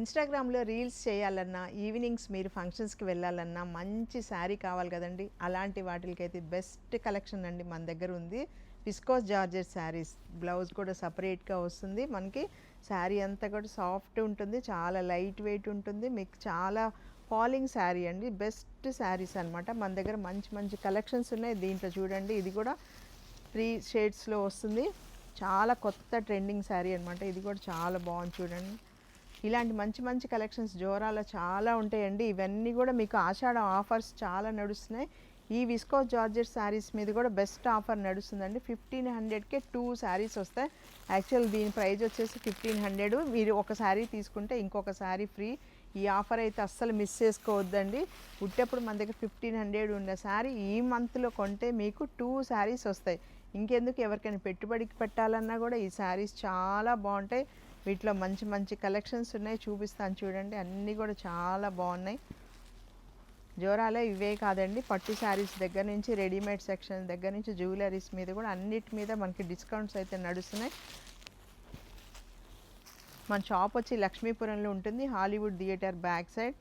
ఇన్‌స్టాగ్రామ్‌లో రీల్స్ చేయాలన్నా, ఈవినింగ్స్ మీరు ఫంక్షన్స్‌కి వెళ్ళాలన్నా మంచి శారీ కావాలి కదండీ! అలాంటి వాటిలకైతే బెస్ట్ కలెక్షన్ అండి మన దగ్గర ఉంది. Viscose georgette saris. బ్లౌజ్ కూడా సెపరేట్‌గా వస్తుంది. మనకి శారీ అంతా కూడా సాఫ్ట్ ఉంటుంది. చాలా లైట్ వెయిట్ ఉంటుంది. మీకు చాలా ఫాలింగ్ శారీ అండి. బెస్ట్ శారీస్ అనమాట. మన దగ్గర మంచి మంచి కలెక్షన్స్ ఉన్నాయి. దీంట్లో చూడండి ఇది కూడా 3 షేడ్స్‌లో వస్తుంది. చాలా కొత్త ట్రెండింగ్ శారీ అనమాట. ఇది కూడా చాలా బాగుంది చూడండి. ఇలాంటి మంచి మంచి కలెక్షన్స్ జోరాలో చాలా ఉంటాయండి. ఇవన్నీ కూడా మీకు ఆషాఢం ఆఫర్స్ చాలా నడుస్తున్నాయి. ఈ విస్కోస్ జార్జెట్ శారీస్ మీద కూడా బెస్ట్ ఆఫర్ నడుస్తుందండి. 1500కే 2 శారీస్ వస్తాయి. యాక్చువల్ దీని ప్రైస్ వచ్చేసి 1500. మీరు ఒక శారీ తీసుకుంటే ఇంకొక శారీ ఫ్రీ. ఈ ఆఫర్ అయితే అస్సలు మిస్ చేసుకోవద్దండి. ఉట్టేప్పుడు మన దగ్గర 1500 ఉన్న శారీ ఈ మంత్లో కొంటే మీకు 2 శారీస్ వస్తాయి. ఇంకెందుకు, ఎవరికైనా పెట్టుబడికి పెట్టాలన్నా కూడా ఈ శారీస్ చాలా బాగుంటాయి. వీటిలో మంచి మంచి కలెక్షన్స్ ఉన్నాయి, చూపిస్తాను చూడండి. అన్నీ కూడా చాలా బాగున్నాయి. జోరాలో ఇవే కాదండి, పట్టు శారీస్ దగ్గర నుంచి రెడీమేడ్ సెక్షన్ దగ్గర నుంచి జ్యువెలరీస్ మీద కూడా అన్నిటి మీద మనకి డిస్కౌంట్స్ అయితే నడుస్తున్నాయి. మన షాప్ వచ్చి లక్ష్మీపురంలో ఉంటుంది, హాలీవుడ్ థియేటర్ బ్యాక్ సైడ్.